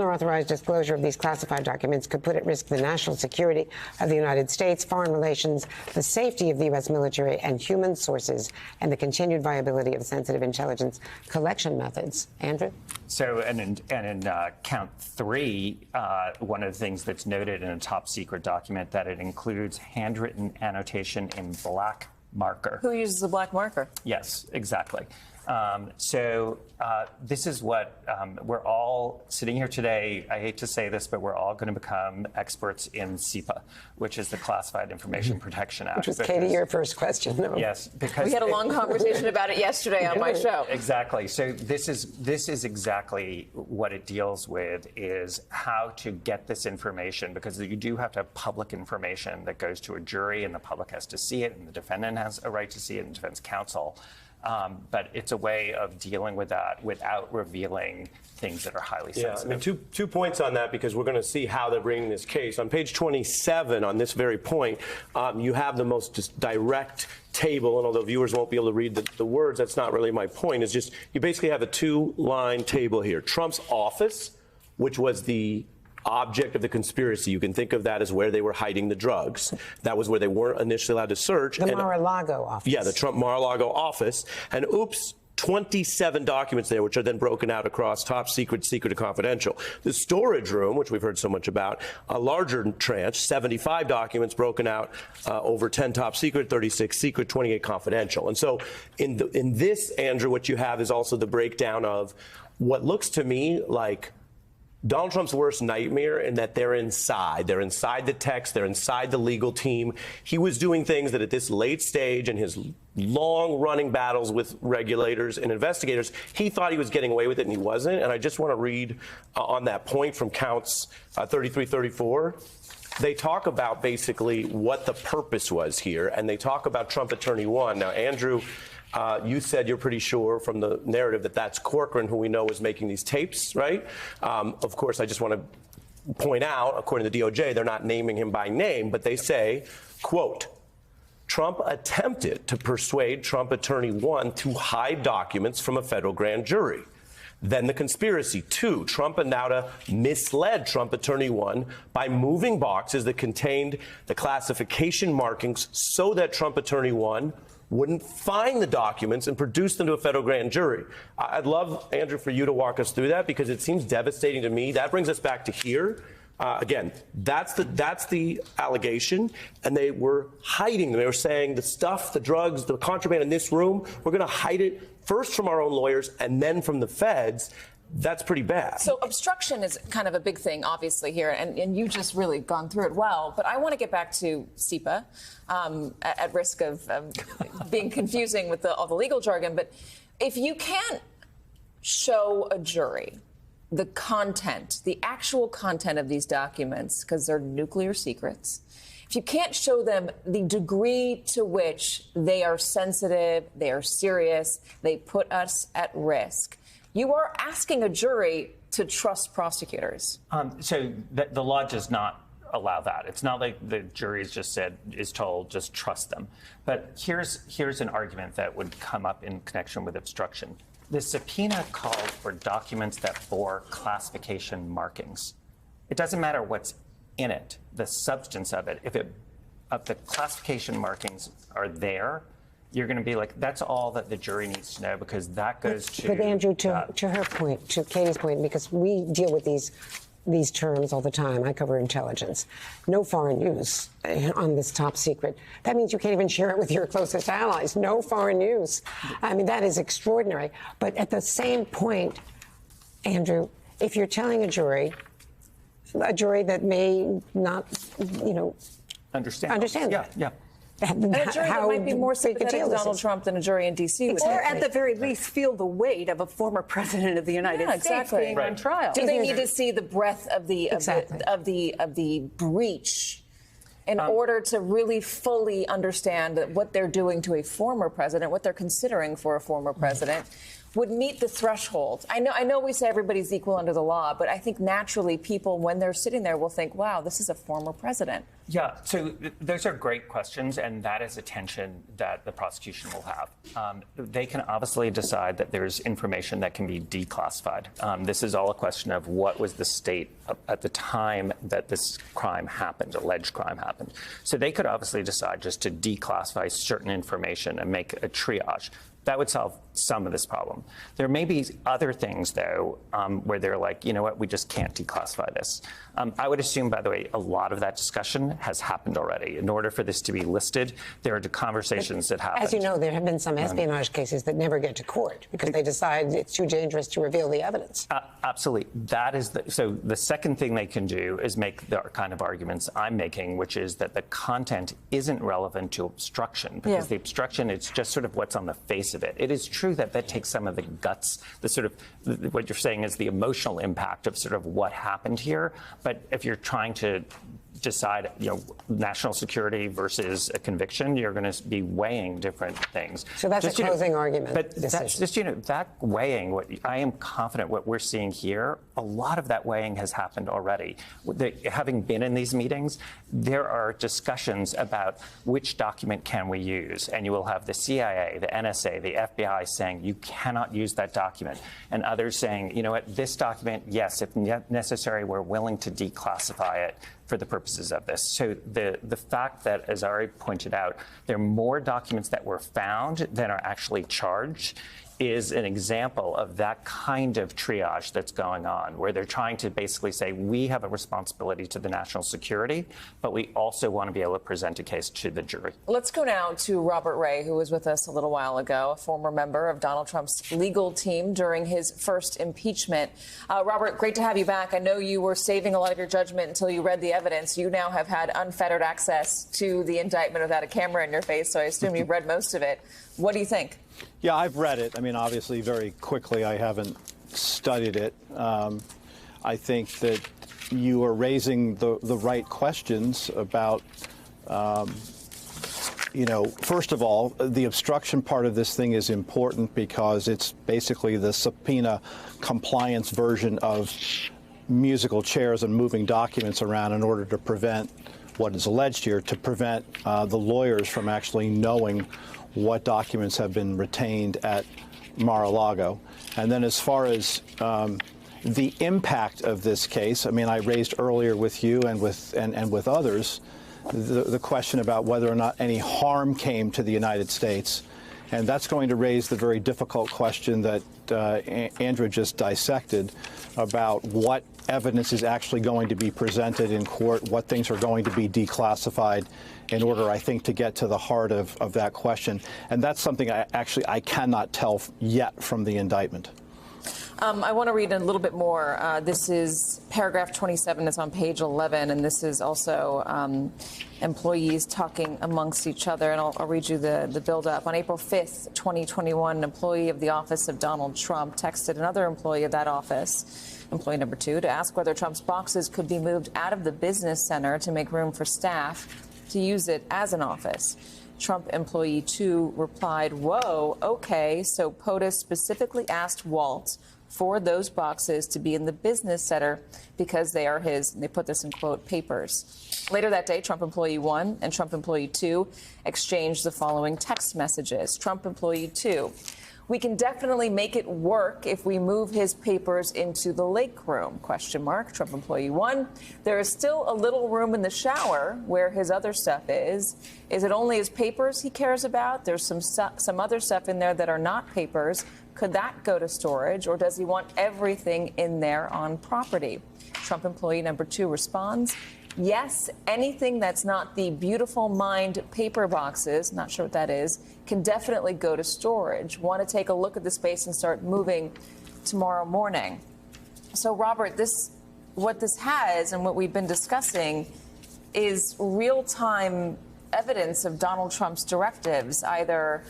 Unauthorized disclosure of these classified documents could put at risk the national security of the United States, foreign relations, the safety of the U.S. military and human sources, and the continued viability of sensitive intelligence collection methods. Andrew? So, and in count 3, one of the things that's noted in a top secret document that it includes handwritten annotation in black marker. Who uses the black marker? Yes, exactly. This is what we're all sitting here today. I hate to say this, but we're all going to become experts in SIPA, which is the Classified Information Protection Act. Which was, Katy, your first question. No. Yes, because we had a long conversation about it yesterday on my show. Exactly. So this is exactly what it deals with, is how to get this information, because you do have to have public information that goes to a jury, and the public has to see it, and the defendant has a right to see it, and defense counsel. But it's a way of dealing with that without revealing things that are highly sensitive. I mean, two points on that, because we're going to see how they're bringing this case. On page 27, on this very point, you have the most just direct table, and although viewers won't be able to read the words, that's not really my point. It's just you basically have a 2-line table here. Trump's office, which was the object of the conspiracy. You can think of that as where they were hiding the drugs. That was where they weren't initially allowed to search. The Mar-a-Lago office. Yeah, the Trump Mar-a-Lago office. And oops, 27 documents there, which are then broken out across top secret, secret, and confidential. The storage room, which we've heard so much about, a larger tranche, 75 documents broken out over 10 top secret, 36 secret, 28 confidential. And so in this, Andrew, what you have is also the breakdown of what looks to me like Donald Trump's worst nightmare, in that they're inside. They're inside the text. They're inside the legal team. He was doing things that at this late stage in his long-running battles with regulators and investigators, he thought he was getting away with it, and he wasn't. And I just want to read on that point from counts 33, 34. They talk about basically what the purpose was here, and they talk about Trump Attorney 1. Now, Andrew, you said you're pretty sure from the narrative that that's Corcoran, who we know is making these tapes, right? Of course, I just want to point out, according to the DOJ, they're not naming him by name, but they say, quote, Trump attempted to persuade Trump Attorney 1 to hide documents from a federal grand jury. Then the conspiracy. 2, Trump and Nauta misled Trump Attorney 1 by moving boxes that contained the classification markings so that Trump Attorney 1 wouldn't find the documents and produce them to a federal grand jury. I'd love, Andrew, for you to walk us through that, because it seems devastating to me. That brings us back to here. Again, that's the allegation, and they were hiding them. They were saying the stuff, the drugs, the contraband in this room, we're going to hide it first from our own lawyers and then from the feds. That's pretty bad. So obstruction is kind of a big thing, obviously, here, and you just really gone through it well. But I want to get back to SIPA, at risk of being confusing with all the legal jargon. But if you can't show a jury the content, the actual content of these documents, because they're nuclear secrets, if you can't show them the degree to which they are sensitive, they are serious, they put us at risk, you are asking a jury to trust prosecutors. So the law does not allow that. It's not like the jury is told, just trust them. But here's an argument that would come up in connection with obstruction. The subpoena called for documents that bore classification markings. It doesn't matter what's in it, the substance of it. If the classification markings are there, you're going to be like, that's all that the jury needs to know, because that goes to... But Andrew, to her point, to Katy's point, because we deal with these terms all the time. I cover intelligence. No foreign use on this top secret. That means you can't even share it with your closest allies. No foreign use. I mean, that is extraordinary. But at the same point, Andrew, if you're telling a jury that may not, understand. Yeah. And a jury that might be more sympathetic to Donald Trump than a jury in D.C. would. Or at the very least feel the weight of a former president of the United States being on trial. Do they need to see the breadth of the breach in order to really fully understand what they're doing to a former president, what they're considering for a former president? would meet the threshold. I know we say everybody's equal under the law, but I think naturally people, when they're sitting there, will think, wow, this is a former president. Yeah, so those are great questions, and that is a tension that the prosecution will have. They can obviously decide that there's information that can be declassified. This is all a question of what was the state at the time that this crime happened, alleged crime happened. So they could obviously decide just to declassify certain information and make a triage. That would solve some of this problem. There may be other things, though, where they're like, you know what, we just can't declassify this. I would assume, by the way, a lot of that discussion has happened already. In order for this to be listed, there are conversations that happen. As you know, there have been some espionage cases that never get to court because they decide it's too dangerous to reveal the evidence. Absolutely. That is so the second thing they can do is make the kind of arguments I'm making, which is that the content isn't relevant to obstruction because the obstruction, it's just sort of what's on the face of it. It is true that that takes some of the guts, the sort of what you're saying is the emotional impact of sort of what happened here. But if you're trying to decide, national security versus a conviction, you're going to be weighing different things. So that's a closing argument. But that's just, that weighing, I am confident what we're seeing here, a lot of that weighing has happened already. Having been in these meetings, there are discussions about which document can we use. And you will have the CIA, the NSA, the FBI saying you cannot use that document. And others saying, you know what, this document, yes, if necessary, we're willing to declassify it for the purposes of this. So the fact that, as Ari pointed out, there are more documents that were found than are actually charged is an example of that kind of triage that's going on, where they're trying to basically say, we have a responsibility to the national security, but we also want to be able to present a case to the jury. Let's go now to Robert Ray, who was with us a little while ago, a former member of Donald Trump's legal team during his first impeachment. Robert, great to have you back. I know you were saving a lot of your judgment until you read the evidence. You now have had unfettered access to the indictment without a camera in your face, so I assume you've read most of it. What do you think? Yeah, I've read it. I mean, obviously, very quickly. I haven't studied it. I think that you are raising the right questions about, first of all, the obstruction part of this thing is important because it's basically the subpoena compliance version of musical chairs and moving documents around in order to prevent what is alleged here, to prevent the lawyers from actually knowing what documents have been retained at Mar-a-Lago. And then as far as the impact of this case, I mean, I raised earlier with you and with others the question about whether or not any harm came to the United States. And that's going to raise the very difficult question that Andrea just dissected about what evidence is actually going to be presented in court, what things are going to be declassified in order, I think, to get to the heart of that question. And that's something I cannot tell yet from the indictment. I want to read a little bit more. This is paragraph 27. It's on page 11, and this is also employees talking amongst each other. And I'll read you the build-up. On April 5th, 2021, an employee of the office of Donald Trump texted another employee of that office, employee number 2, to ask whether Trump's boxes could be moved out of the business center to make room for staff to use it as an office. Trump employee 2 replied, "Whoa, okay." So POTUS specifically asked Walt for those boxes to be in the business center because they are his, and they put this in quote, papers. Later that day, Trump employee 1 and Trump employee 2 exchanged the following text messages. Trump employee 2, "We can definitely make it work if we move his papers into the lake room, question mark. Trump employee 1, "There is still a little room in the shower where his other stuff is. Is it only his papers he cares about? There's some other stuff in there that are not papers. Could that go to storage, or does he want everything in there on property?" Trump employee number 2 responds, "Yes, anything that's not the Beautiful Mind paper boxes," not sure what that is, "can definitely go to storage. Want to take a look at the space and start moving tomorrow morning." So, Robert, what this has and what we've been discussing is real-time evidence of Donald Trump's directives, either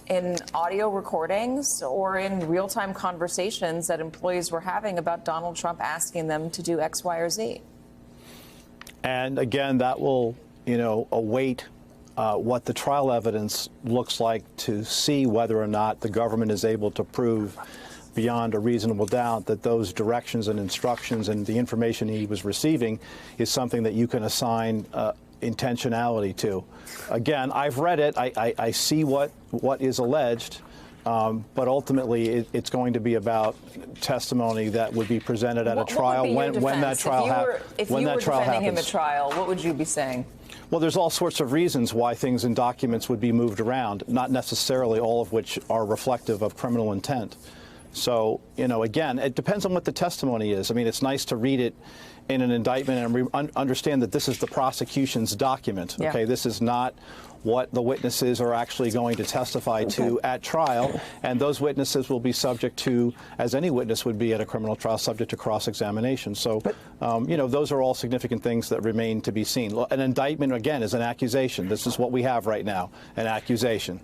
in audio recordings or in real-time conversations that employees were having about Donald Trump asking them to do X, Y, or Z. And again, that will, await what the trial evidence looks like to see whether or not the government is able to prove beyond a reasonable doubt that those directions and instructions and the information he was receiving is something that you can assign intentionality to. Again, I've read it. I see what is alleged. But ultimately, it's going to be about testimony that would be presented at a trial when that trial happens. If you were defending him at trial, what would you be saying? Well, there's all sorts of reasons why things in documents would be moved around, not necessarily all of which are reflective of criminal intent. So, again, it depends on what the testimony is. I mean, it's nice to read it in an indictment and understand that this is the prosecution's document. Yeah. Okay, this is not what the witnesses are actually going to testify to at trial, and those witnesses will be subject to, as any witness would be at a criminal trial, subject to cross-examination. So, those are all significant things that remain to be seen. An indictment, again, is an accusation. This is what we have right now, an accusation.